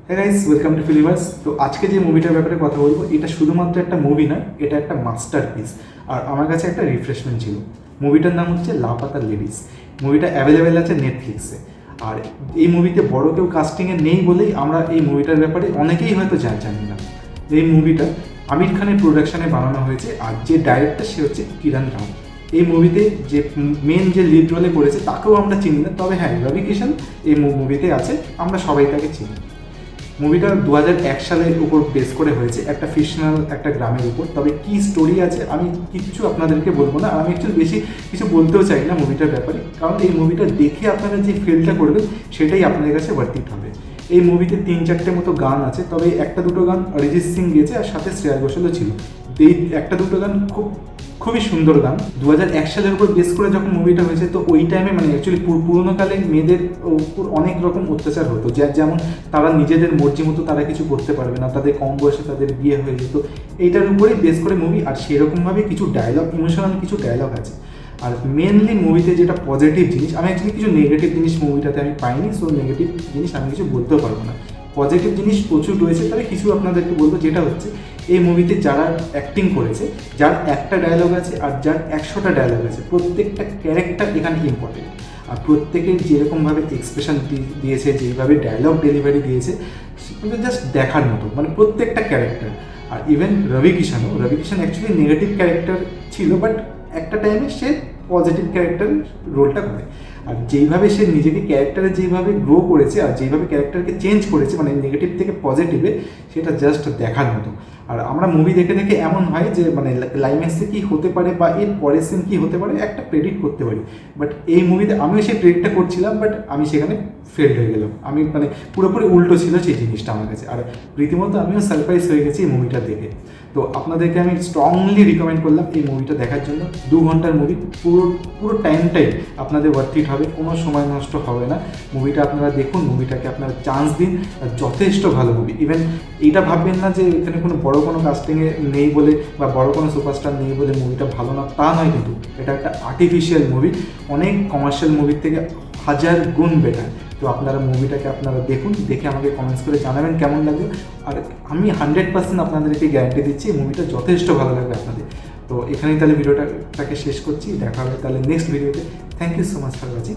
হ্যাঁ guys, welcome to ফিলিভার্স। তো আজকে যে মুভিটার ব্যাপারে কথা বলবো, এটা শুধুমাত্র একটা মুভি না, এটা একটা মাস্টারপিস। আর আমার কাছে একটা রিফ্রেশমেন্ট ছিল। মুভিটার নাম হচ্ছে লাপাতা লেডিস। মুভিটা অ্যাভেলেবেল আছে নেটফ্লিক্সে। আর এই মুভিতে বড় কেউ কাস্টিংয়ে নেই বলেই আমরা এই মুভিটার ব্যাপারে অনেকেই হয়তো জানি না। এই মুভিটা আমির খানের প্রোডাকশানে বানানো হয়েছে, আর যে ডাইরেক্টর সে হচ্ছে কিরণ রাও। এই মুভিতে যে মেন যে লিড রোলে করেছে তাকেও আমরা চিনি না, তবে হ্যাঁ, রবি কিষান এই মুভিতে আছে, আমরা সবাই তাকে চিনি। মুভিটা 2001 সালের উপর বেস করে হয়েছে, একটা ফিকশনাল একটা গ্রামের উপর। তবে কি স্টোরি আছে আমি কিছু আপনাদেরকে বলবো না, আর আমি একটু বেশি কিছু বলতেও চাই না মুভিটার ব্যাপারে, কারণ এই মুভিটা দেখে আপনারা যে ফিলটা করবেন সেটাই আপনাদের কাছে ওয়ার্থ হবে। এই মুভিতে 3-4টে মতো গান আছে, তবে একটা দুটো গান অরিজিৎ সিং গেয়েছে, আর সাথে শ্রেয়া ঘোষালও ছিল। এই একটা দুটো গান খুবই সুন্দর গান। 2001 সালের উপর বেস করে যখন মুভিটা হয়েছে, তো ওই টাইমে মানে অ্যাকচুয়ালি পুরোনোকালে মেয়েদের উপর অনেক রকম অত্যাচার হতো, যেমন তারা নিজেদের মর্জি মতো তারা কিছু করতে পারবে না, তাদের কম বয়সে তাদের বিয়ে হয়ে যেত। এইটার উপরেই বেস করে মুভি, আর সেরকমভাবে কিছু ডায়লগ, ইমোশনাল কিছু ডায়লগ আছে। আর মেনলি মুভিতে যেটা পজিটিভ জিনিস, আমি অ্যাকচুয়ালি কিছু নেগেটিভ জিনিস মুভিটাতে আমি পাইনি, সো নেগেটিভ জিনিস আমি কিছু বলতেও পারবো না। পজিটিভ জিনিস প্রচুর রয়েছে, তবে কিছু আপনাদেরকে বলবো। যেটা হচ্ছে, এই মুভিতে যারা অ্যাক্টিং করেছে, যার একটা ডায়লগ আছে আর যার 100টা ডায়লগ আছে, প্রত্যেকটা ক্যারেক্টার এখানে ইম্পর্টেন্ট। আর প্রত্যেকে যেরকমভাবে এক্সপ্রেশন দিয়েছে, যেইভাবে ডায়লগ ডেলিভারি দিয়েছে, সেগুলো জাস্ট দেখার মতো, মানে প্রত্যেকটা ক্যারেক্টার। আর ইভেন রবি কিষান অ্যাকচুয়ালি নেগেটিভ ক্যারেক্টার ছিল, বাট একটা টাইমে সে পজিটিভ ক্যারেক্টার রোলটা করে। আর যেইভাবে সে নিজেকে ক্যারেক্টারে যেইভাবে গ্রো করেছে, আর যেইভাবে ক্যারেক্টারকে চেঞ্জ করেছে, মানে নেগেটিভ থেকে পজিটিভে, সেটা জাস্ট দেখার মতো। আর আমরা মুভি দেখে দেখে এমন হয় যে মানে ক্লাইম্যাক্সে কী হতে পারে বা এর পরের সিন কী হতে পারে একটা প্রেডিক্ট করতে পারি, বাট এই মুভিতে আমিও সেই প্রেডিক্টটা করছিলাম, বাট আমি সেখানে ফেল হয়ে গেলাম। আমি মানে পুরোপুরি উল্টো ছিল সেই জিনিসটা আমার কাছে, আর রীতিমতো আমিও সারপ্রাইজ হয়ে গেছি এই মুভিটা দেখে। তো আপনাদেরকে আমি স্ট্রংলি রিকমেন্ড করলাম এই মুভিটা দেখার জন্য। 2 ঘন্টার মুভি, পুরো টাইমটাই আপনাদের ওয়ার্থ ইট হবে, কোনো সময় নষ্ট হবে না। মুভিটা আপনারা দেখুন, মুভিটাকে আপনারা চান্স দিন, যথেষ্ট ভালো মুভি। ইভেন এইটা ভাববেন না যে এখানে কোনো বড় কোনো কাস্টিংয়ে নেই বলে বা বড় কোনো সুপারস্টার নেই বলে মুভিটা ভালো না, তা নয়। কিন্তু এটা একটা আর্টিফিশিয়াল মুভি, অনেক কমার্শিয়াল মুভির থেকে 1000 গুণ বেটার। তো আপনারা মুভিটাকে আপনারা দেখুন, দেখে আমাকে কমেন্টস করে জানাবেন কেমন লাগবে। আর আমি 100% আপনাদেরকে গ্যারান্টি দিচ্ছি মুভিটা যথেষ্ট ভালো লাগবে আপনাদের। তো এখানেই তাহলে ভিডিওটাকে শেষ করছি, দেখা হবে তাহলে নেক্সট ভিডিওতে। Thank you so much for watching.